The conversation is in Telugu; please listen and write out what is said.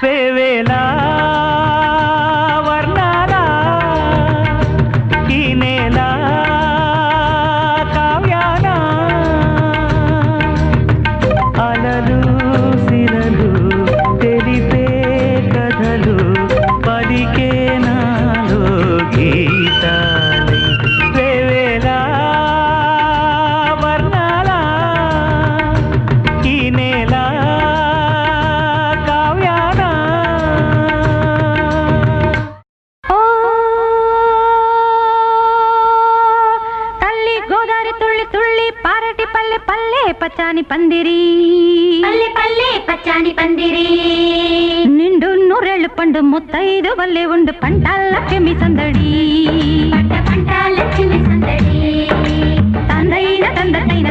వేవేలా వర్ణాల ఈ నేల కావ్యాన అలలు సిరలు తెలిపే కథలు పలికే నాలో గీతాలై వేవేలా వర్ణాల ఈ నేల కావ్యాన తల్లి గోదారి తుళ్ళి తుళ్ళి పారటి పల్లె పల్లె పచ్చాని పందిరి పల్లె పల్లె పచ్చాని పందిరి నిండు నూరేళ్ళు పండు ముత్తైదు వల్లే ఉండు పంటాల చెమి సందడి పంట పంట లక్ష్మి సందడి తందైన తందైన